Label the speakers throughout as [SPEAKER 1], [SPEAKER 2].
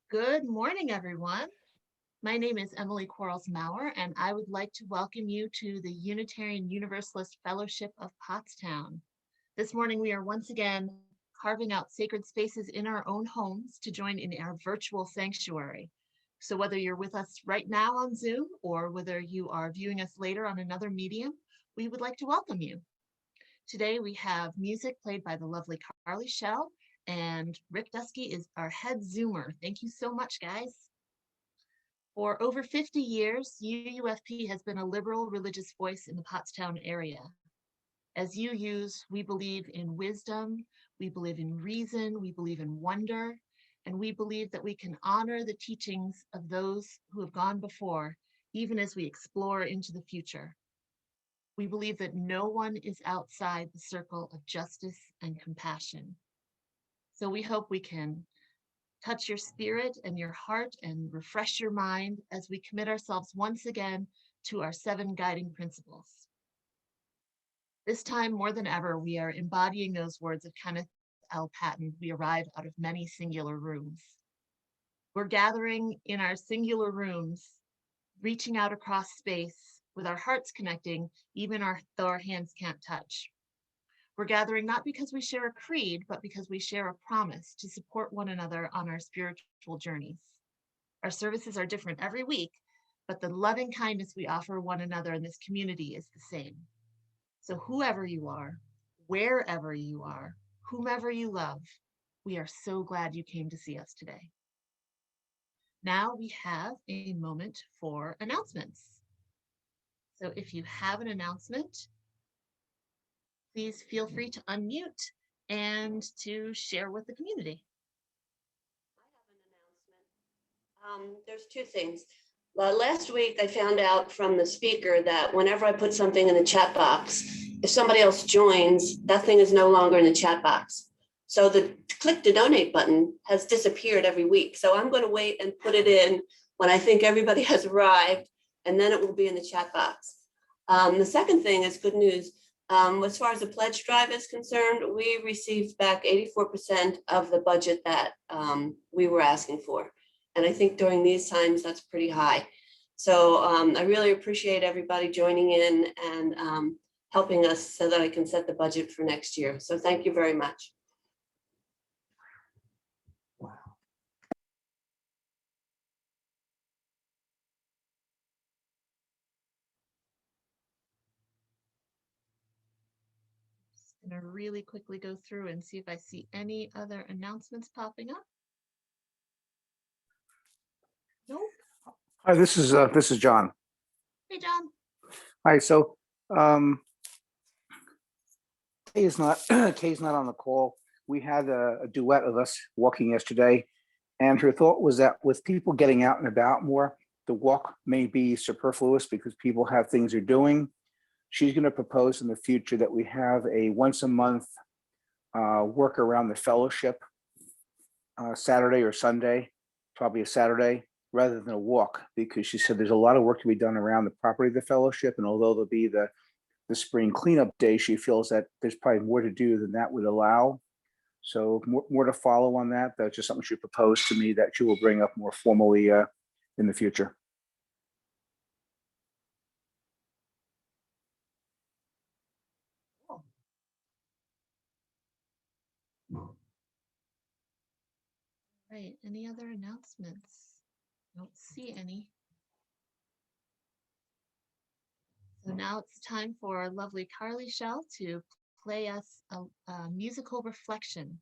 [SPEAKER 1] Good morning, everyone. My name is Emily Quarles-Mowrer, and I would like to welcome you to the Unitarian Universalist Fellowship of Pottstown. This morning, we are once again carving out sacred spaces in our own homes to join in our virtual sanctuary. So whether you're with us right now on Zoom or whether you are viewing us later on another medium, we would like to welcome you. Today, we have music played by the lovely Carly Shell, and Rick Dusky is our head Zoomer. Thank you so much, guys. For over 50 years, UUFP has been a liberal religious voice in the Pottstown area. As UUs, we believe in wisdom, we believe in reason, we believe in wonder, and we believe that we can honor the teachings of those who have gone before, even as we explore into the future. We believe that no one is outside the circle of justice and compassion. So we hope we can touch your spirit and your heart and refresh your mind as we commit ourselves once again to our 7 guiding principles. This time more than ever, we are embodying those words of Kenneth L. Patton, "We arrive out of many singular rooms." We're gathering in our singular rooms, reaching out across space with our hearts connecting, even though our hands can't touch. We're gathering not because we share a creed, but because we share a promise to support one another on our spiritual journeys. Our services are different every week, but the loving kindness we offer one another in this community is the same. So whoever you are, wherever you are, whomever you love, we are so glad you came to see us today. Now we have a moment for announcements. So if you have an announcement, please feel free to unmute and to share with the community.
[SPEAKER 2] I have an announcement. There's 2 things. Last week, I found out from the speaker that whenever I put something in the chat box, if somebody else joins, that thing is no longer in the chat box. So the click to donate button has disappeared every week. So I'm going to wait and put it in when I think everybody has arrived, and then it will be in the chat box. The second thing is good news. As far as the pledge drive is concerned, we received back 84% of the budget that we were asking for. And I think during these times, that's pretty high. So I really appreciate everybody joining in and helping us so that I can set the budget for next year. So thank you very much.
[SPEAKER 1] I'm going to really quickly go through and see if I see any other announcements popping up. Nope.
[SPEAKER 3] Hi, this is John.
[SPEAKER 1] Hey, John.
[SPEAKER 3] Hi, so Kay's not on the call. We had a duet of us walking yesterday, and her thought was that with people getting out and about more, the walk may be superfluous because people have things they're doing. She's going to propose in the future that we have a once a month work around the fellowship, Saturday or Sunday, probably a Saturday, rather than a walk, because she said there's a lot of work to be done around the property of the fellowship, and although there'll be the spring cleanup day, she feels that there's probably more to do than that would allow. So more to follow on that. That's just something she proposed to me that she will bring up more formally in the future.
[SPEAKER 1] Right, any other announcements? Don't see any. So now it's time for our lovely Carly Shell to play us a musical reflection.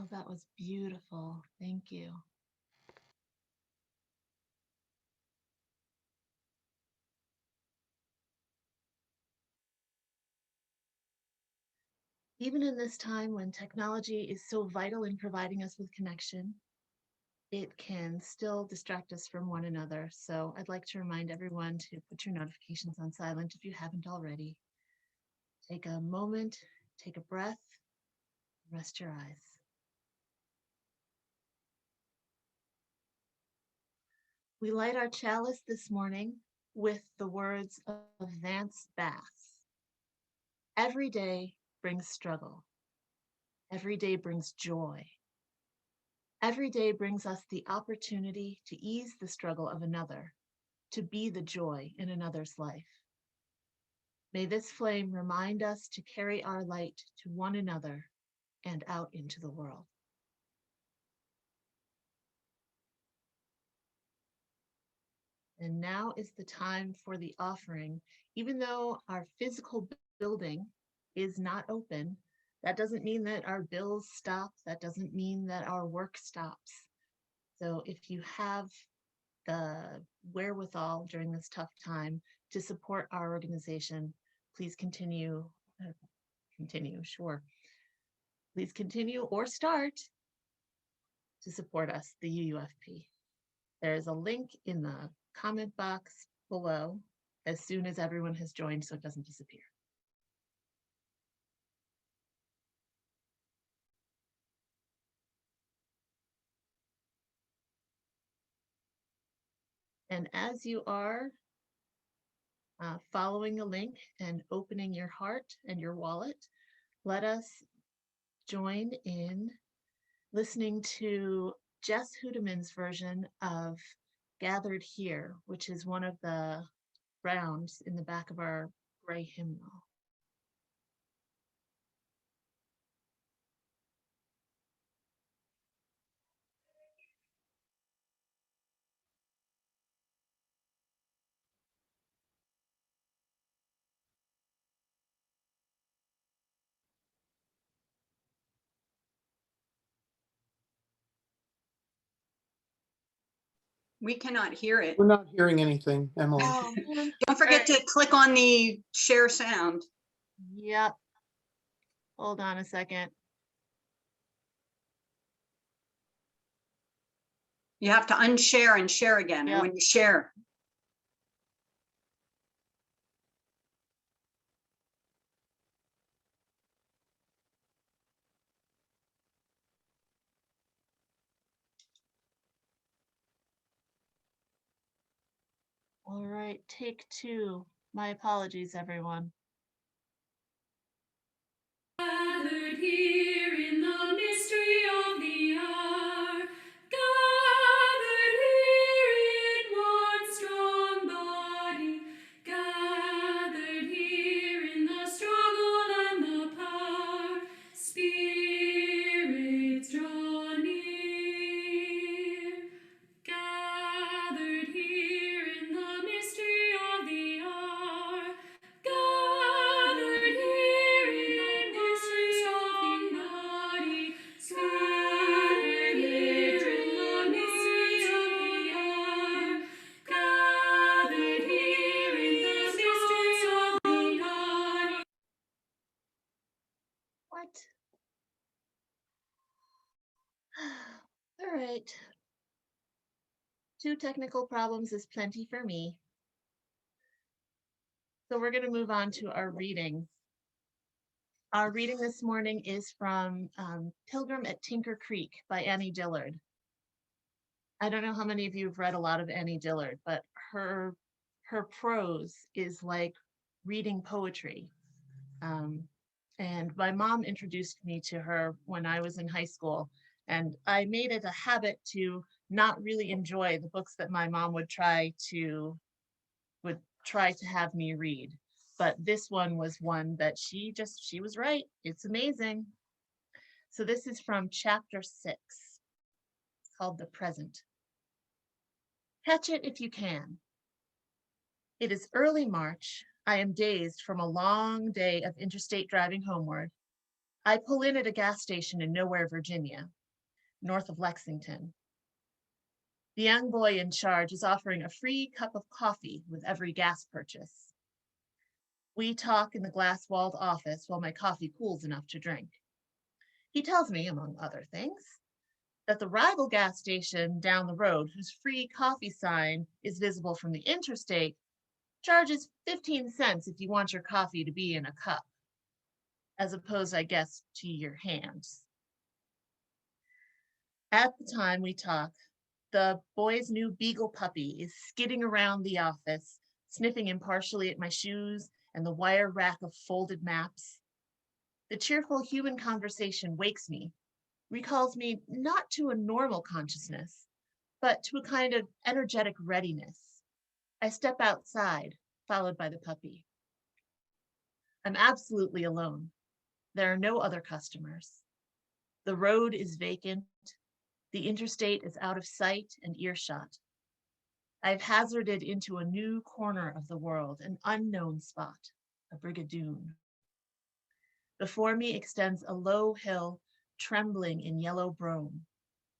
[SPEAKER 1] Oh, that was beautiful. Thank you. Even in this time when technology is so vital in providing us with connection, it can still distract us from one another. So I'd like to remind everyone to put your notifications on silent if you haven't already. Take a moment, take a breath, rest your eyes. We light our chalice this morning with the words of Vance Bass. Every day brings struggle. Every day brings joy. Every day brings us the opportunity to ease the struggle of another, to be the joy in another's life. May this flame remind us to carry our light to one another and out into the world. And now is the time for the offering. Even though our physical building is not open, that doesn't mean that our bills stop. That doesn't mean that our work stops. So if you have the wherewithal during this tough time to support our organization, please continue, sure. Please continue or start to support us, the UUFP. There is a link in the comment box below as soon as everyone has joined so it doesn't disappear. And as you are following the link and opening your heart and your wallet, let us join in listening to Jess Hoodemann's version of Gathered Here, which is one of the rounds in the back of our gray hymnal.
[SPEAKER 4] We cannot hear it.
[SPEAKER 5] We're not hearing anything, Emily.
[SPEAKER 1] Oh, man.
[SPEAKER 4] Don't forget to click on the share sound.
[SPEAKER 1] Yep. Hold on a second.
[SPEAKER 4] You have to unshare and share again.
[SPEAKER 1] Yep.
[SPEAKER 4] And when you share,
[SPEAKER 1] All right, take two. My apologies, everyone.
[SPEAKER 6] Gathered here in the mystery of the hour, gathered here in one strong body, gathered here in the struggle and the power, spirits draw near. Gathered here in the mystery of the hour, gathered here in one strong body, gathered here in the mystery of the hour, gathered here in the mystery of the hour.
[SPEAKER 1] What? All right. Two technical problems is plenty for me. So we're going to move on to our reading. Our reading this morning is from Pilgrim at Tinker Creek by Annie Dillard. I don't know how many of you have read a lot of Annie Dillard, but her prose is like reading poetry. And my mom introduced me to her when I was in high school, and I made it a habit to not really enjoy the books that my mom would try to have me read. But this one was one that she was right. It's amazing. So this is from chapter 6. It's called The Present. Catch it if you can. It is early March. I am dazed from a long day of interstate driving homeward. I pull in at a gas station in Nowhere, Virginia, north of Lexington. The young boy in charge is offering a free cup of coffee with every gas purchase. We talk in the glass-walled office while my coffee cools enough to drink. He tells me, among other things, that the rival gas station down the road, whose free coffee sign is visible from the interstate, charges 15 cents if you want your coffee to be in a cup, as opposed, I guess, to your hands. At the time we talk, the boy's new beagle puppy is skidding around the office, sniffing impartially at my shoes and the wire rack of folded maps. The cheerful human conversation wakes me, recalls me not to a normal consciousness, but to a kind of energetic readiness. I step outside, followed by the puppy. I'm absolutely alone. There are no other customers. The road is vacant. The interstate is out of sight and earshot. I've hazarded into a new corner of the world, an unknown spot, a brigadoon. Before me extends a low hill, trembling in yellow brome,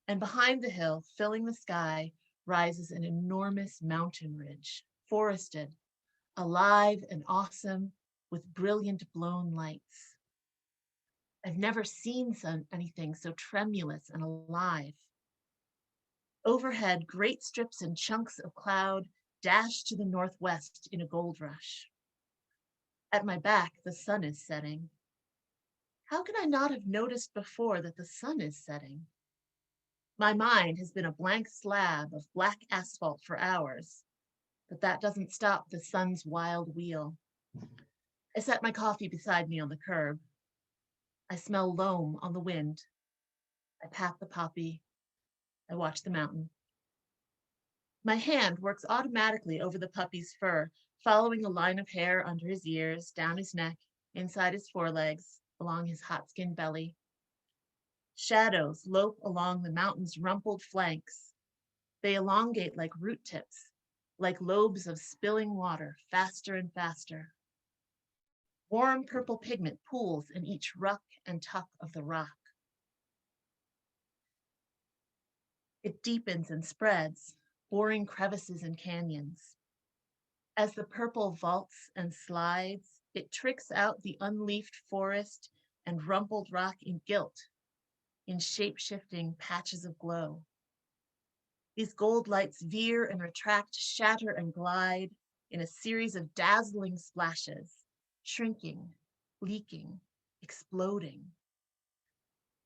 [SPEAKER 1] and behind the hill, filling the sky, rises an enormous mountain ridge, forested, alive and awesome, with brilliant blown lights. I've never seen anything so tremulous and alive. Overhead, great strips and chunks of cloud dash to the northwest in a gold rush. At my back, the sun is setting. How could I not have noticed before that the sun is setting? My mind has been a blank slab of black asphalt for hours, but that doesn't stop the sun's wild wheel. I set my coffee beside me on the curb. I smell loam on the wind. I pat the poppy. I watch the mountain. My hand works automatically over the puppy's fur, following the line of hair under his ears, down his neck, inside his forelegs, along his hot-skinned belly. Shadows lope along the mountain's rumpled flanks. They elongate like root tips, like lobes of spilling water, faster and faster. Warm purple pigment pools in each ruck and tuck of the rock. It deepens and spreads, boring crevices and canyons. As the purple vaults and slides, it tricks out the unleafed forest and rumpled rock in gilt, in shape-shifting patches of glow. These gold lights veer and retract, shatter and glide in a series of dazzling splashes, shrinking, leaking, exploding.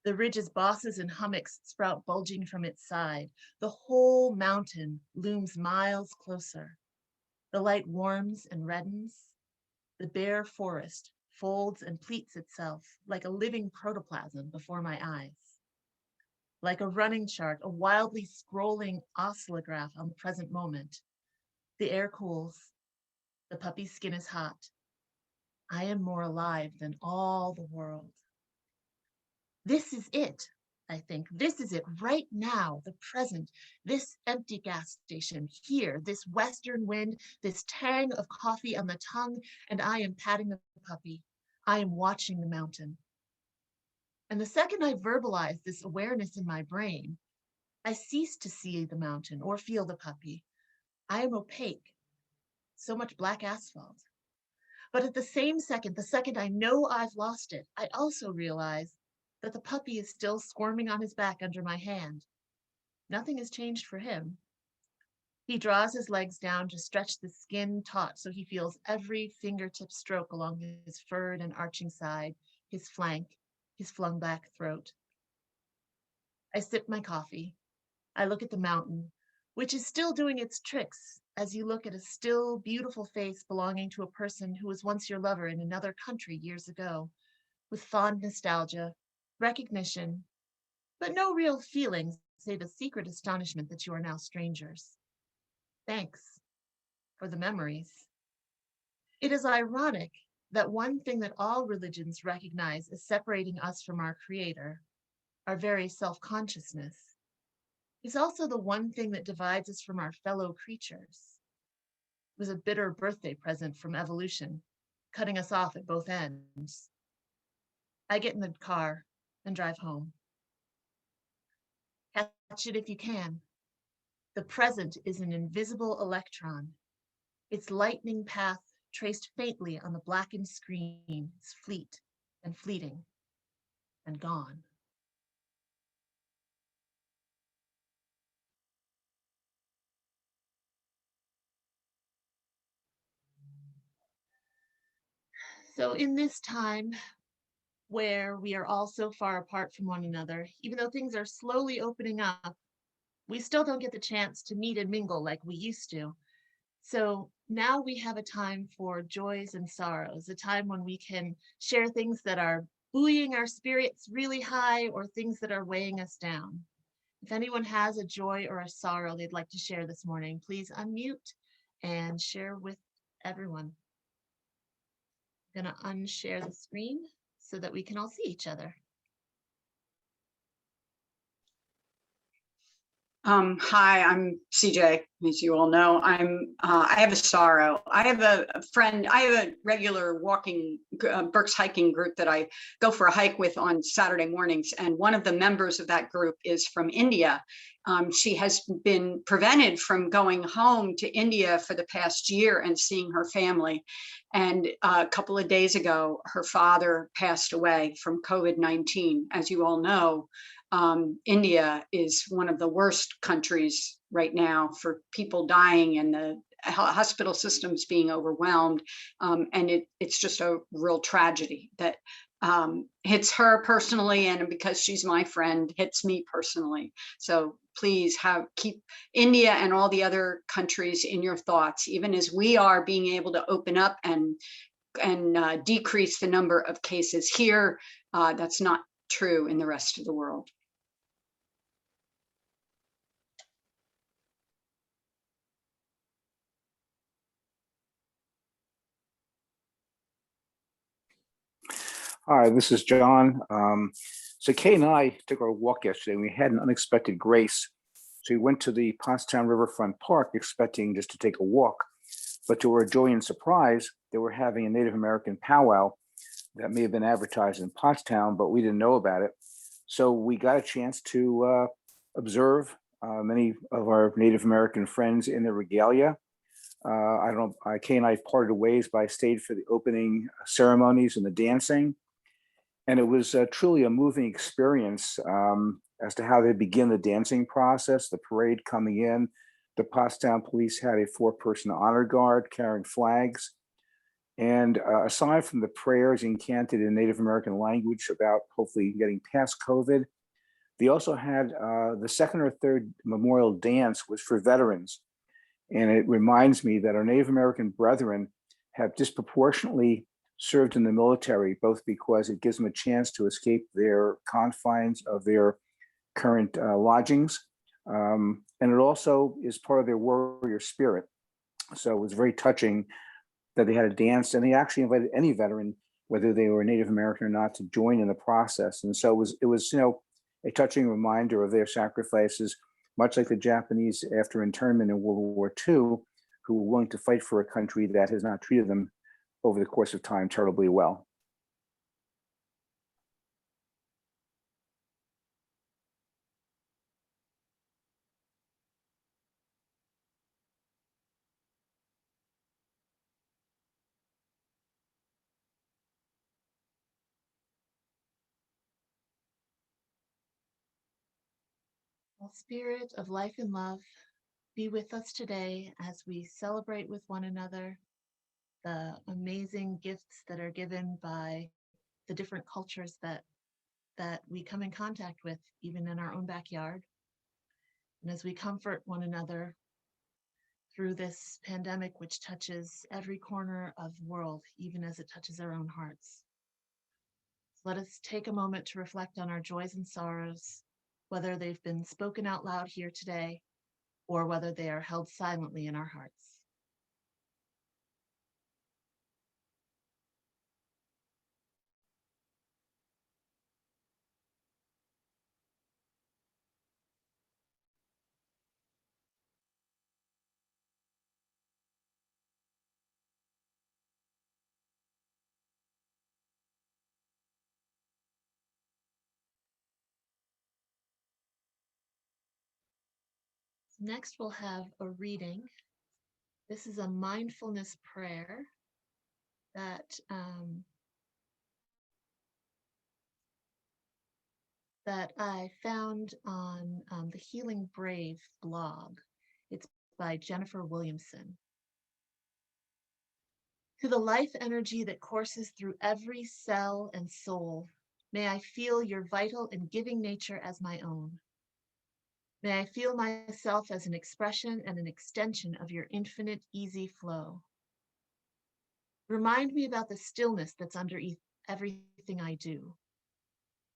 [SPEAKER 1] The ridge's bosses and hummocks sprout bulging from its side. The whole mountain looms miles closer. The light warms and reddens. The bare forest folds and pleats itself like a living protoplasm before my eyes. Like a running chart, a wildly scrolling oscillograph on the present moment. The air cools. The puppy's skin is hot. I am more alive than all the world. This is it, I think. This is it right now, the present, this empty gas station here, this western wind, this tang of coffee on the tongue, and I am patting the puppy. I am watching the mountain. And the second I verbalize this awareness in my brain, I cease to see the mountain or feel the puppy. I am opaque, so much black asphalt. But at the same second, the second I know I've lost it, I also realize that the puppy is still squirming on his back under my hand. Nothing has changed for him. He draws his legs down to stretch the skin taut so he feels every fingertip stroke along his furred and arching side, his flank, his flung back throat. I sip my coffee. I look at the mountain, which is still doing its tricks as you look at a still beautiful face belonging to a person who was once your lover in another country years ago, with fond nostalgia, recognition, but no real feelings save a secret astonishment that you are now strangers. Thanks for the memories. It is ironic that one thing that all religions recognize as separating us from our Creator, our very self-consciousness, is also the one thing that divides us from our fellow creatures. It was a bitter birthday present from evolution, cutting us off at both ends. I get in the car and drive home. Catch it if you can. The present is an invisible electron. Its lightning path traced faintly on the blackened screen is fleet and fleeting and gone. So in this time where we are all so far apart from one another, even though things are slowly opening up, we still don't get the chance to meet and mingle like we used to. So now we have a time for joys and sorrows, a time when we can share things that are buoying our spirits really high or things that are weighing us down. If anyone has a joy or a sorrow they'd like to share this morning, please unmute and share with everyone. I'm going to unshare the screen so that we can all see each other.
[SPEAKER 4] Hi, I'm CJ, as you all know. I have a sorrow. I have a friend, I have a regular walking, Berks hiking group that I go for a hike with on Saturday mornings. And one of the members of that group is from India. She has been prevented from going home to India for the past year and seeing her family. And a couple of days ago, her father passed away from COVID-19. As you all know, India is one of the worst countries right now for people dying and the hospital systems being overwhelmed. And it's just a real tragedy that hits her personally, and because she's my friend, hits me personally. So please keep India and all the other countries in your thoughts, even as we are being able to open up and decrease the number of cases here. That's not true in the rest of the world.
[SPEAKER 3] Hi, this is John. So Kay and I took our walk yesterday and we had an unexpected grace. So we went to the Pottstown Riverfront Park expecting just to take a walk. But to our joy and surprise, they were having a Native American powwow that may have been advertised in Pottstown, but we didn't know about it. So we got a chance to observe many of our Native American friends in their regalia. I don't know, Kay and I parted ways, but I stayed for the opening ceremonies and the dancing. And it was truly a moving experience as to how they begin the dancing process, the parade coming in. The Pottstown police had a 4-person honor guard carrying flags. And aside from the prayers incanted in Native American language about hopefully getting past COVID, they also had the second or third memorial dance was for veterans. And it reminds me that our Native American brethren have disproportionately served in the military, both because it gives them a chance to escape their confines of their current lodgings. And it also is part of their warrior spirit. So it was very touching that they had a dance, and they actually invited any veteran, whether they were Native American or not, to join in the process. And so it was a touching reminder of their sacrifices, much like the Japanese after internment in World War II, who were willing to fight for a country that has not treated them over the course of time terribly well.
[SPEAKER 1] Well, Spirit of life and love, be with us today as we celebrate with one another the amazing gifts that are given by the different cultures that we come in contact with, even in our own backyard. And as we comfort one another through this pandemic, which touches every corner of the world, even as it touches our own hearts. So let us take a moment to reflect on our joys and sorrows, whether they've been spoken out loud here today, or whether they are held silently in our hearts. Next, we'll have a reading. This is a mindfulness prayer that that I found on the Healing Brave blog. It's by Jennifer Williamson. To the life energy that courses through every cell and soul, may I feel your vital and giving nature as my own. May I feel myself as an expression and an extension of your infinite easy flow. Remind me about the stillness that's under everything I do.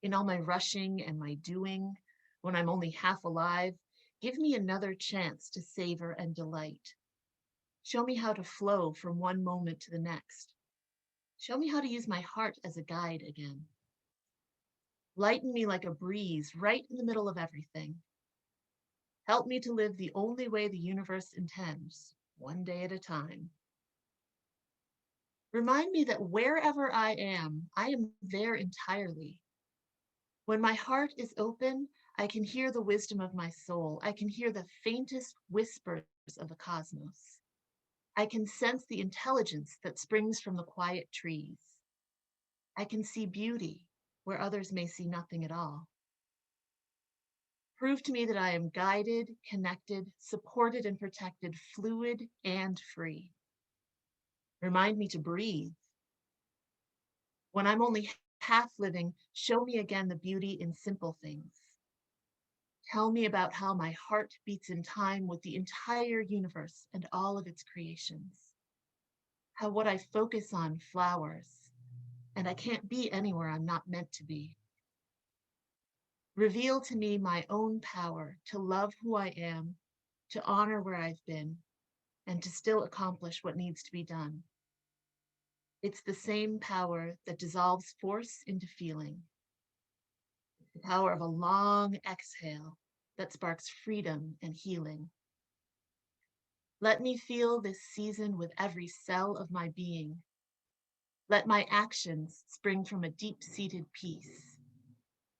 [SPEAKER 1] In all my rushing and my doing, when I'm only half alive, give me another chance to savor and delight. Show me how to flow from one moment to the next. Show me how to use my heart as a guide again. Lighten me like a breeze right in the middle of everything. Help me to live the only way the universe intends, one day at a time. Remind me that wherever I am there entirely. When my heart is open, I can hear the wisdom of my soul. I can hear the faintest whispers of the cosmos. I can sense the intelligence that springs from the quiet trees. I can see beauty where others may see nothing at all. Prove to me that I am guided, connected, supported, and protected, fluid and free. Remind me to breathe. When I'm only half living, show me again the beauty in simple things. Tell me about how my heart beats in time with the entire universe and all of its creations. How what I focus on flowers, and I can't be anywhere I'm not meant to be. Reveal to me my own power to love who I am, to honor where I've been, and to still accomplish what needs to be done. It's the same power that dissolves force into feeling. The power of a long exhale that sparks freedom and healing. Let me feel this season with every cell of my being. Let my actions spring from a deep-seated peace.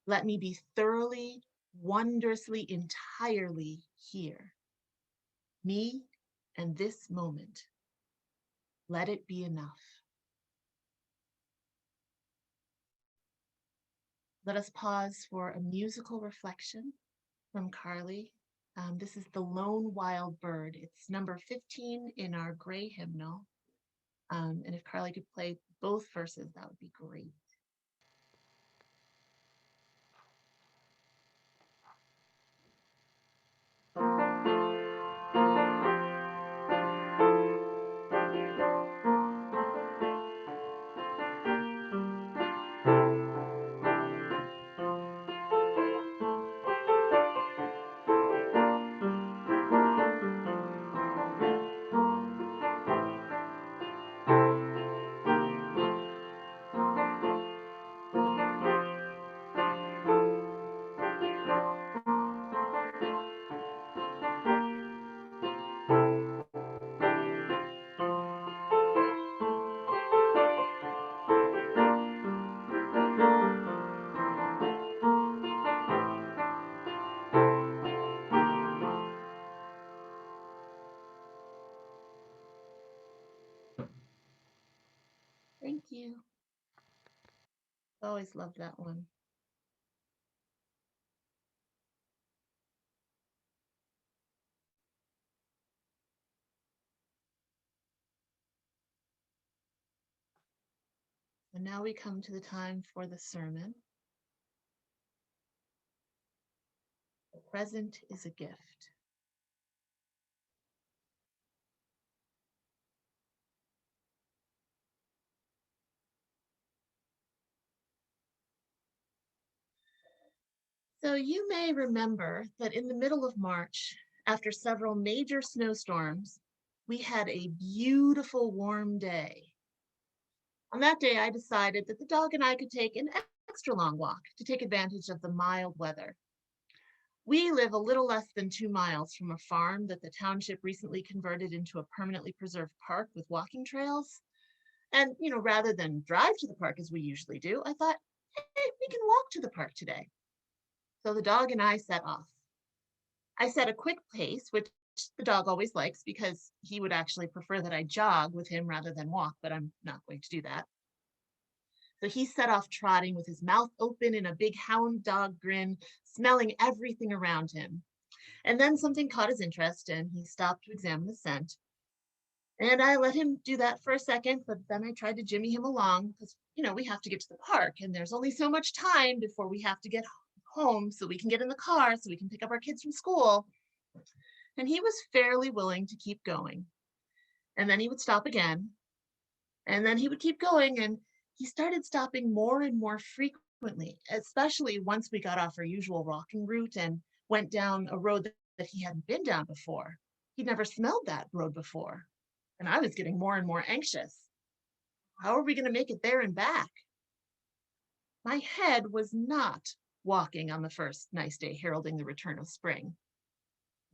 [SPEAKER 1] Let me be thoroughly, wondrously, entirely here. Me and this moment. Let it be enough. Let us pause for a musical reflection from Carly. This is The Lone Wild Bird. It's number 15 in our gray hymnal. And if Carly could play both verses, that would be great. Thank you. Always love that one. And now we come to the time for the sermon. The present is a gift. So you may remember that in the middle of March, after several major snowstorms, we had a beautiful warm day. On that day, I decided that the dog and I could take an extra long walk to take advantage of the mild weather. We live a little less than 2 miles from a farm that the township recently converted into a permanently preserved park with walking trails. And, rather than drive to the park as we usually do, I thought, hey, we can walk to the park today. So the dog and I set off. I set a quick pace, which the dog always likes because he would actually prefer that I jog with him rather than walk, but I'm not going to do that. So he set off trotting with his mouth open in a big hound dog grin, smelling everything around him. And then something caught his interest and he stopped to examine the scent. And I let him do that for a second, but then I tried to jimmy him along because, we have to get to the park and there's only so much time before we have to get home so we can get in the car so we can pick up our kids from school. And he was fairly willing to keep going. And then he would stop again. And then he would keep going. And he started stopping more and more frequently, especially once we got off our usual walking route and went down a road that he hadn't been down before. He'd never smelled that road before. And I was getting more and more anxious. How are we going to make it there and back? My head was not walking on the first nice day heralding the return of spring.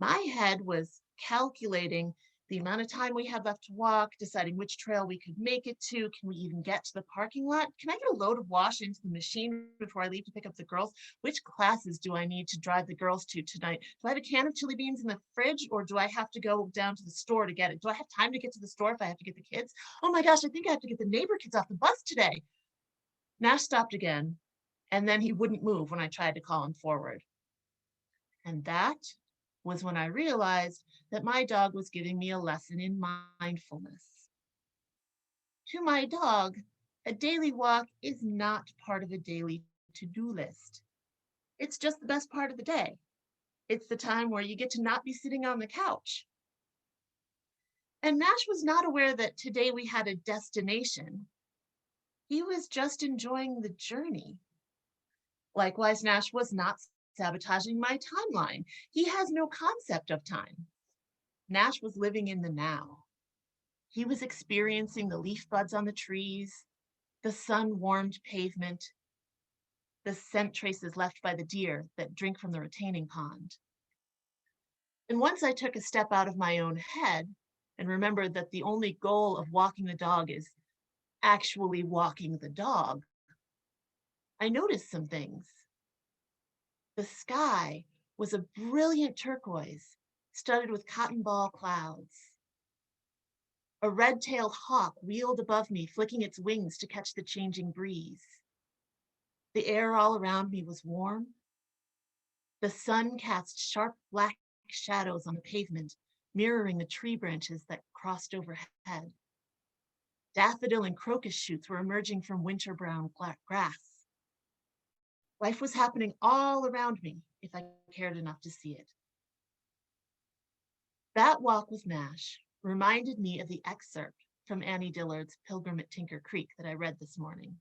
[SPEAKER 1] My head was calculating the amount of time we had left to walk, deciding which trail we could make it to. Can we even get to the parking lot? Can I get a load of wash into the machine before I leave to pick up the girls? Which classes do I need to drive the girls to tonight? Do I have a can of chili beans in the fridge, or do I have to go down to the store to get it? Do I have time to get to the store if I have to get the kids? Oh my gosh, I think I have to get the neighbor kids off the bus today. Nash stopped again, and then he wouldn't move when I tried to call him forward. And that was when I realized that my dog was giving me a lesson in mindfulness. To my dog, a daily walk is not part of a daily to-do list. It's just the best part of the day. It's the time where you get to not be sitting on the couch. And Nash was not aware that today we had a destination. He was just enjoying the journey. Likewise, Nash was not sabotaging my timeline. He has no concept of time. Nash was living in the now. He was experiencing the leaf buds on the trees, the sun-warmed pavement, the scent traces left by the deer that drink from the retaining pond. And once I took a step out of my own head and remembered that the only goal of walking the dog is actually walking the dog, I noticed some things. The sky was a brilliant turquoise, studded with cotton ball clouds. A red-tailed hawk wheeled above me, flicking its wings to catch the changing breeze. The air all around me was warm. The sun cast sharp black shadows on the pavement, mirroring the tree branches that crossed overhead. Daffodil and crocus shoots were emerging from winter-brown grass. Life was happening all around me, if I cared enough to see it. That walk with Nash reminded me of the excerpt from Annie Dillard's Pilgrim at Tinker Creek that I read this morning.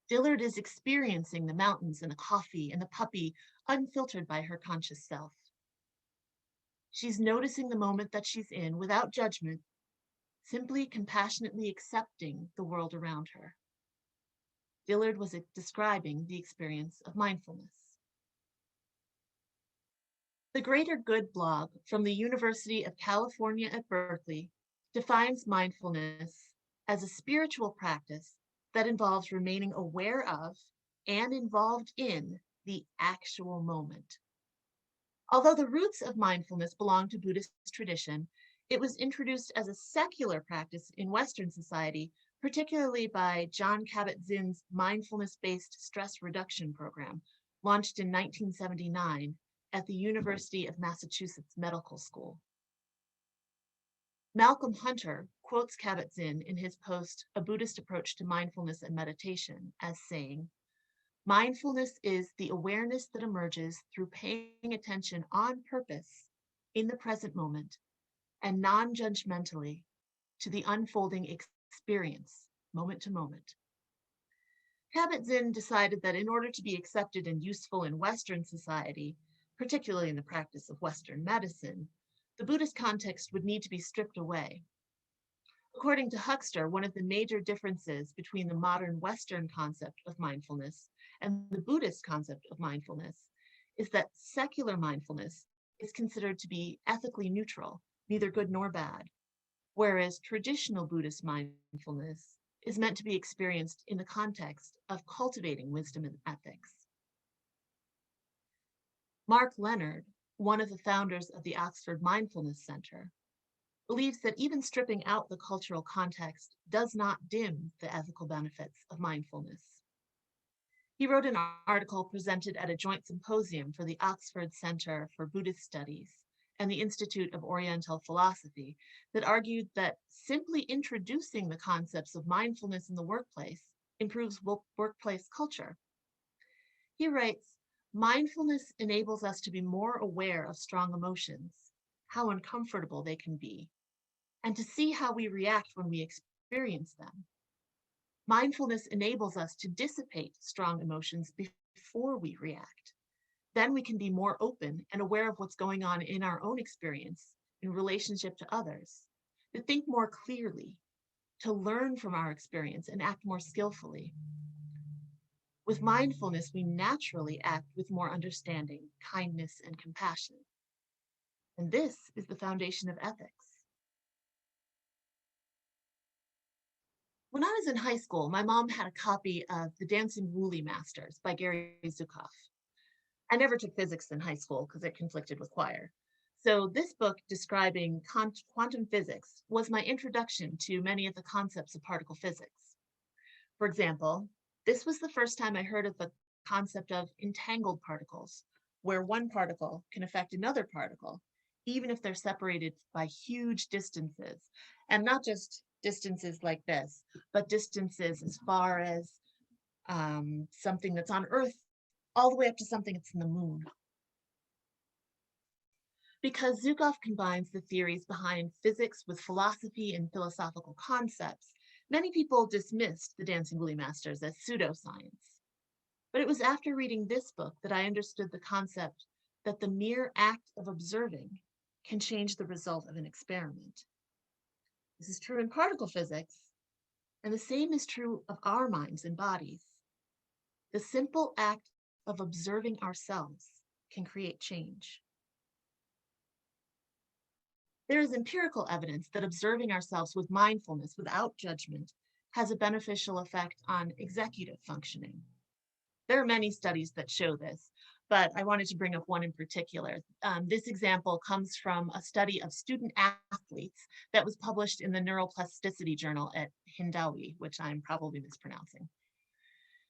[SPEAKER 1] Dillard is experiencing the mountains and the coffee and the puppy unfiltered by her conscious self. She's noticing the moment that she's in without judgment, simply compassionately accepting the world around her. Dillard was describing the experience of mindfulness. The Greater Good blog from the University of California at Berkeley defines mindfulness as a spiritual practice that involves remaining aware of and involved in the actual moment. Although the roots of mindfulness belong to Buddhist tradition, it was introduced as a secular practice in Western society, particularly by Jon Kabat-Zinn's mindfulness-based stress reduction program, launched in 1979 at the University of Massachusetts Medical School. Malcolm Hunter quotes Kabat-Zinn in his post, A Buddhist Approach to Mindfulness and Meditation, as saying, mindfulness is the awareness that emerges through paying attention on purpose in the present moment and non-judgmentally to the unfolding experience, moment to moment. Kabat-Zinn decided that in order to be accepted and useful in Western society, particularly in the practice of Western medicine, the Buddhist context would need to be stripped away. According to Huxter, one of the major differences between the modern Western concept of mindfulness and the Buddhist concept of mindfulness is that secular mindfulness is considered to be ethically neutral, neither good nor bad, whereas traditional Buddhist mindfulness is meant to be experienced in the context of cultivating wisdom and ethics. Mark Leonard, one of the founders of the Oxford Mindfulness Center, believes that even stripping out the cultural context does not dim the ethical benefits of mindfulness. He wrote an article presented at a joint symposium for the Oxford Center for Buddhist Studies and the Institute of Oriental Philosophy that argued that simply introducing the concepts of mindfulness in the workplace improves workplace culture. He writes, mindfulness enables us to be more aware of strong emotions, how uncomfortable they can be, and to see how we react when we experience them. Mindfulness enables us to dissipate strong emotions before we react. Then we can be more open and aware of what's going on in our own experience in relationship to others, to think more clearly, to learn from our experience and act more skillfully. With mindfulness, we naturally act with more understanding, kindness, and compassion. And this is the foundation of ethics. When I was in high school, my mom had a copy of The Dancing Woolly Masters by Gary Zukav. I never took physics in high school because it conflicted with choir. So this book describing quantum physics was my introduction to many of the concepts of particle physics. For example, this was the first time I heard of the concept of entangled particles, where one particle can affect another particle, even if they're separated by huge distances, and not just distances like this, but distances as far as something that's on Earth, all the way up to something that's in the moon. Because Zukov combines the theories behind physics with philosophy and philosophical concepts, many people dismissed the Dancing Woolly Masters as pseudoscience. But it was after reading this book that I understood the concept that the mere act of observing can change the result of an experiment. This is true in particle physics, and the same is true of our minds and bodies. The simple act of observing ourselves can create change. There is empirical evidence that observing ourselves with mindfulness without judgment has a beneficial effect on executive functioning. There are many studies that show this, but I wanted to bring up one in particular. This example comes from a study of student athletes that was published in the Neuroplasticity Journal at Hindawi, which I'm probably mispronouncing.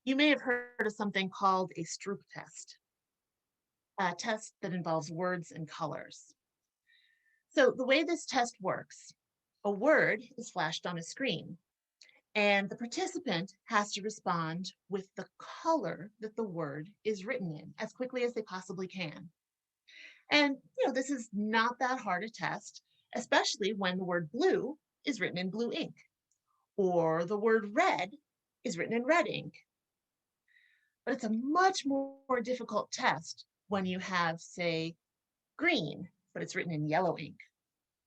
[SPEAKER 1] You may have heard of something called a Stroop test, a test that involves words and colors. So the way this test works, a word is flashed on a screen, and the participant has to respond with the color that the word is written in as quickly as they possibly can. And this is not that hard a test, especially when the word blue is written in blue ink, or the word red is written in red ink. But it's a much more difficult test when you have, say, green, but it's written in yellow ink,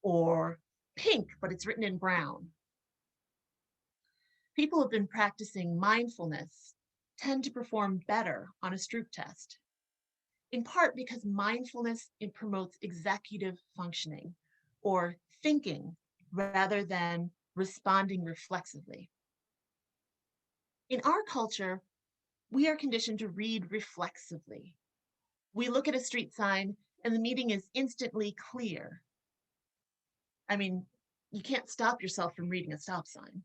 [SPEAKER 1] or pink, but it's written in brown. People who have been practicing mindfulness tend to perform better on a Stroop test, in part because mindfulness promotes executive functioning, or thinking, rather than responding reflexively. In our culture, we are conditioned to read reflexively. We look at a street sign and the meaning is instantly clear. I mean, you can't stop yourself from reading a stop sign.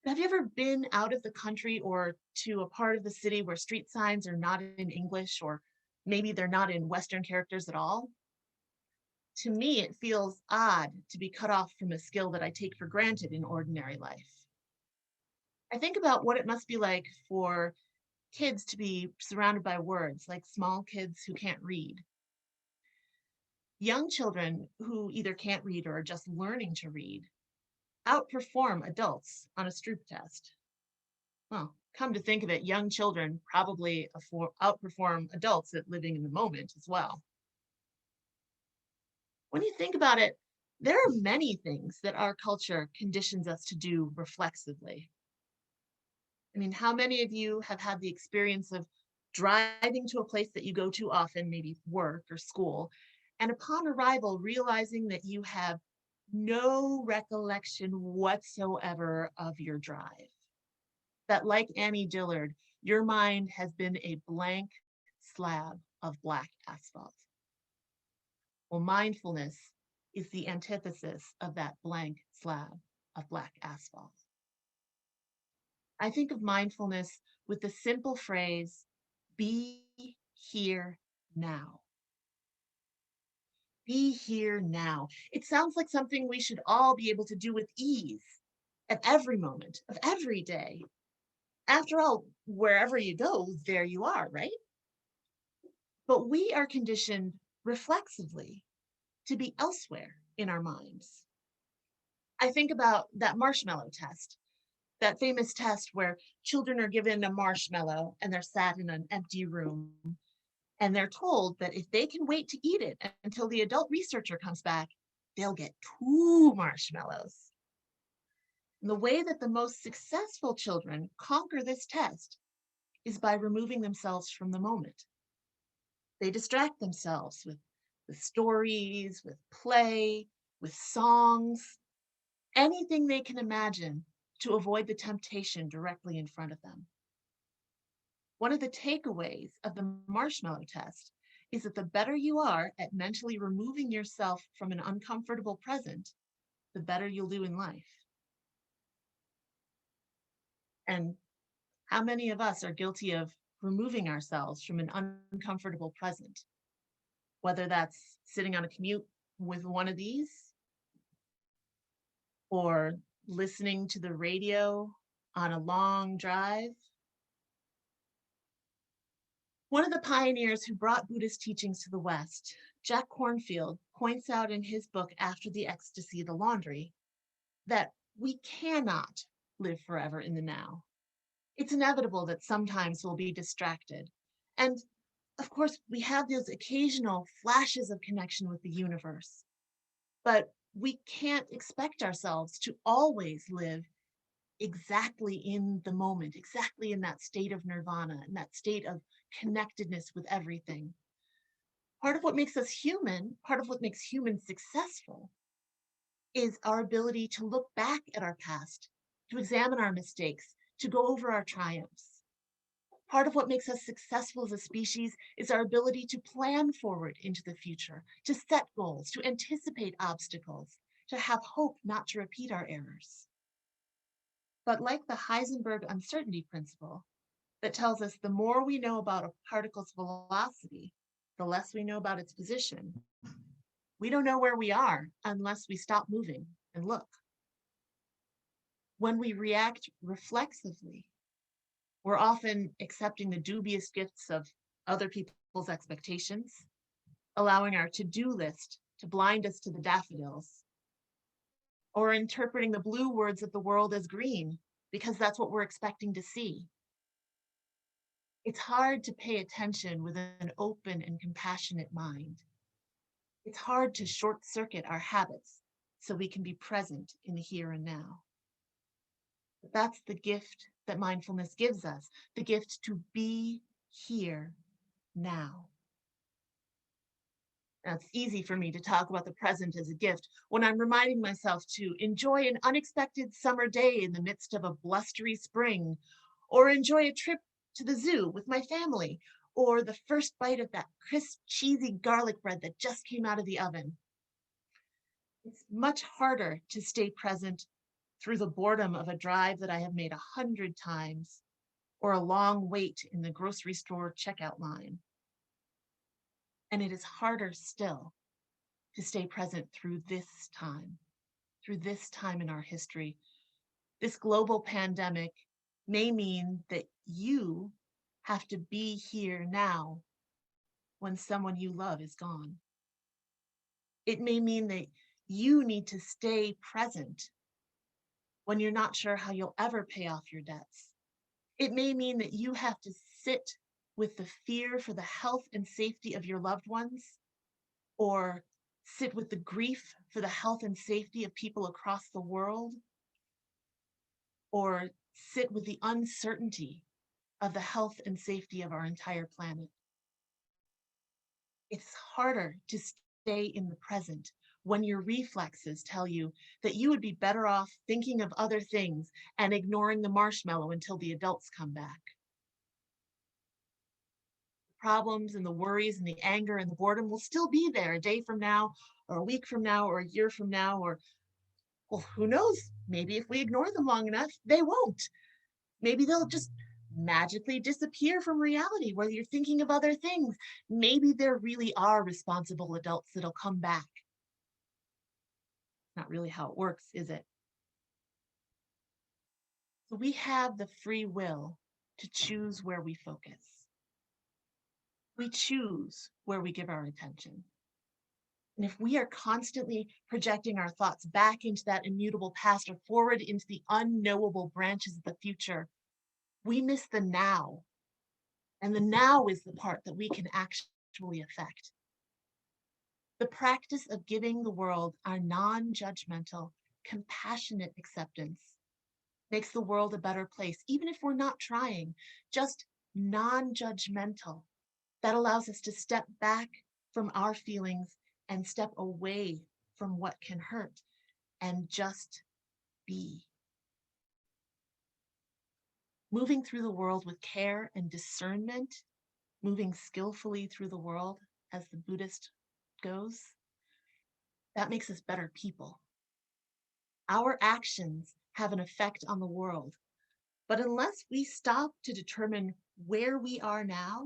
[SPEAKER 1] Have you ever been out of the country or to a part of the city where street signs are not in English, or maybe they're not in Western characters at all? To me, it feels odd to be cut off from a skill that I take for granted in ordinary life. I think about what it must be like for kids to be surrounded by words, like small kids who can't read. Young children who either can't read or are just learning to read outperform adults on a Stroop test. Well, come to think of it, young children probably outperform adults at living in the moment as well. When you think about it, there are many things that our culture conditions us to do reflexively. I mean, how many of you have had the experience of driving to a place that you go to often, maybe work or school, and upon arrival, realizing that you have no recollection whatsoever of your drive? That, like Annie Dillard, your mind has been a blank slab of black asphalt. Well, mindfulness is the antithesis of that blank slab of black asphalt. I think of mindfulness with the simple phrase, be here now. Be here now. It sounds like something we should all be able to do with ease at every moment of every day. After all, wherever you go, there you are, right? But we are conditioned reflexively to be elsewhere in our minds. I think about that marshmallow test, that famous test where children are given a marshmallow and they're sat in an empty room and they're told that if they can wait to eat it until the adult researcher comes back, they'll get 2 marshmallows. And the way that the most successful children conquer this test is by removing themselves from the moment. They distract themselves with stories, with play, with songs, anything they can imagine to avoid the temptation directly in front of them. One of the takeaways of the marshmallow test is that the better you are at mentally removing yourself from an uncomfortable present, the better you'll do in life. And how many of us are guilty of removing ourselves from an uncomfortable present? Whether that's sitting on a commute with one of these, or listening to the radio on a long drive. One of the pioneers who brought Buddhist teachings to the West, Jack Kornfield, points out in his book, After the Ecstasy, the Laundry, that we cannot live forever in the now. It's inevitable that sometimes we'll be distracted. And of course, we have those occasional flashes of connection with the universe, but we can't expect ourselves to always live exactly in the moment, exactly in that state of nirvana, in that state of connectedness with everything. Part of what makes us human, part of what makes humans successful, is our ability to look back at our past, to examine our mistakes, to go over our triumphs. Part of what makes us successful as a species is our ability to plan forward into the future, to set goals, to anticipate obstacles, to have hope not to repeat our errors. But like the Heisenberg uncertainty principle that tells us the more we know about a particle's velocity, the less we know about its position, we don't know where we are unless we stop moving and look. When we react reflexively, we're often accepting the dubious gifts of other people's expectations, allowing our to-do list to blind us to the daffodils, or interpreting the blue words of the world as green because that's what we're expecting to see. It's hard to pay attention with an open and compassionate mind. It's hard to short circuit our habits so we can be present in the here and now. But that's the gift that mindfulness gives us, the gift to be here now. Now, it's easy for me to talk about the present as a gift when I'm reminding myself to enjoy an unexpected summer day in the midst of a blustery spring, or enjoy a trip to the zoo with my family, or the first bite of that crisp, cheesy garlic bread that just came out of the oven. It's much harder to stay present through the boredom of a drive that I have made 100 times, or a long wait in the grocery store checkout line. And it is harder still to stay present through this time in our history. This global pandemic may mean that you have to be here now when someone you love is gone. It may mean that you need to stay present when you're not sure how you'll ever pay off your debts. It may mean that you have to sit with the fear for the health and safety of your loved ones, or sit with the grief for the health and safety of people across the world, or sit with the uncertainty of the health and safety of our entire planet. It's harder to stay in the present when your reflexes tell you that you would be better off thinking of other things and ignoring the marshmallow until the adults come back. problems and the worries and the anger and the boredom will still be there a day from now, or a week from now, or a year from now, or, well, who knows? Maybe if we ignore them long enough, they won't. Maybe they'll just magically disappear from reality where you're thinking of other things. Maybe there really are responsible adults that'll come back. Not really how it works, is it? So we have the free will to choose where we focus. We choose where we give our attention. And if we are constantly projecting our thoughts back into that immutable past or forward into the unknowable branches of the future, we miss the now. And the now is the part that we can actually affect. The practice of giving the world our non-judgmental, compassionate acceptance makes the world a better place, even if we're not trying, just non-judgmental. That allows us to step back from our feelings and step away from what can hurt and just be. Moving through the world with care and discernment, moving skillfully through the world, as the Buddhist goes, that makes us better people. Our actions have an effect on the world, but unless we stop to determine where we are now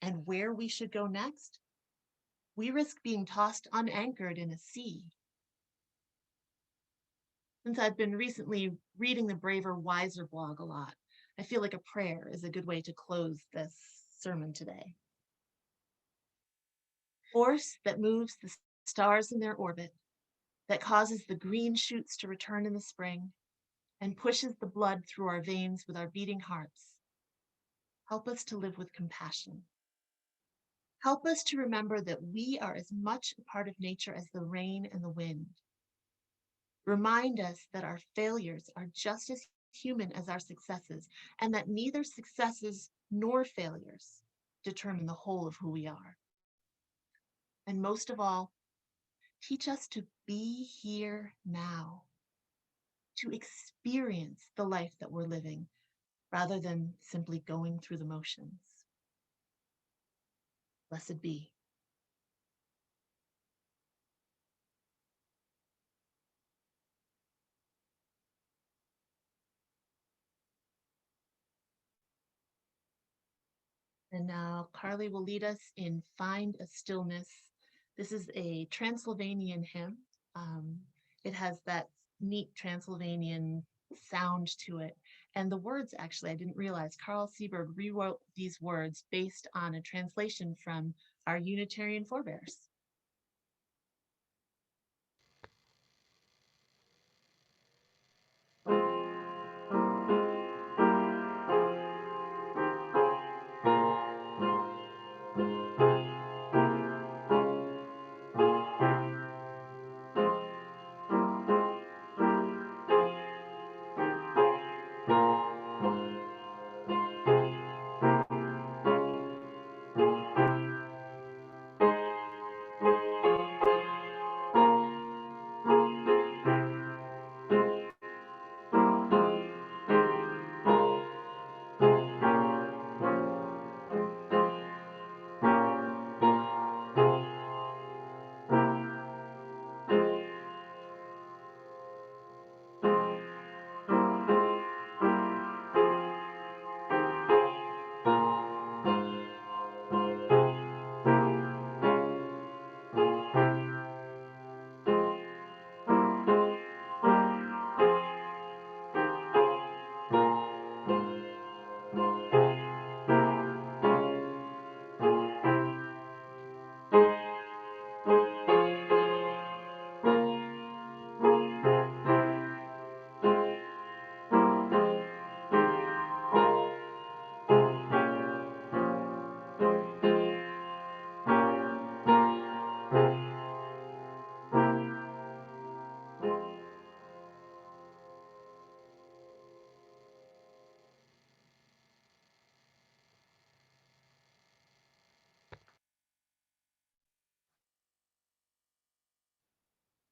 [SPEAKER 1] and where we should go next, we risk being tossed unanchored in a sea. Since I've been recently reading the Braver, Wiser blog a lot, I feel like a prayer is a good way to close this sermon today. Force that moves the stars in their orbit, that causes the green shoots to return in the spring, and pushes the blood through our veins with our beating hearts. Help us to live with compassion. Help us to remember that we are as much a part of nature as the rain and the wind. Remind us that our failures are just as human as our successes, and that neither successes nor failures determine the whole of who we are. And most of all, teach us to be here now, to experience the life that we're living, rather than simply going through the motions. Blessed be. And now Carly will lead us in Find a Stillness. This is a Transylvanian hymn. It has that neat Transylvanian sound to it. And the words, actually, I didn't realize, Carl Sieberg rewrote these words based on a translation from our Unitarian forebears.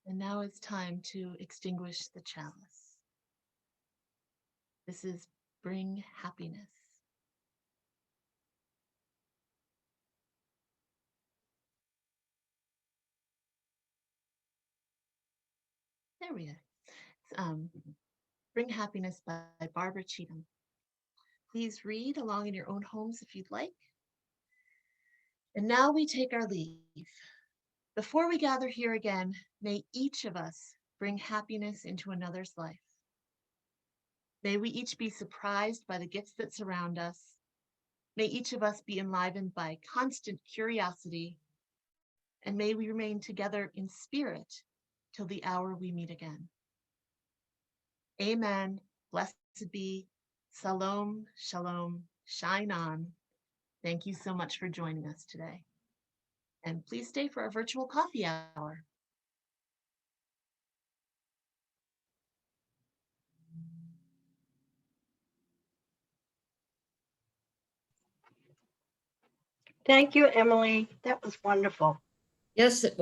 [SPEAKER 1] And now it's time to extinguish the chalice. This is Bring Happiness. There we go. Bring Happiness by Barbara Cheatham. Please read along in your own homes if you'd like. And now we take our leave. Before we gather here again, may each of us bring happiness into another's life. May we each be surprised by the gifts that surround us. May each of us be enlivened by constant curiosity. And may we remain together in spirit till the hour we meet again. Amen. Blessed be. Salom, shalom, shine on. Thank you so much for joining us today. And please stay for our virtual coffee hour.
[SPEAKER 7] Thank you, Emily. That was wonderful.
[SPEAKER 8] Yes, it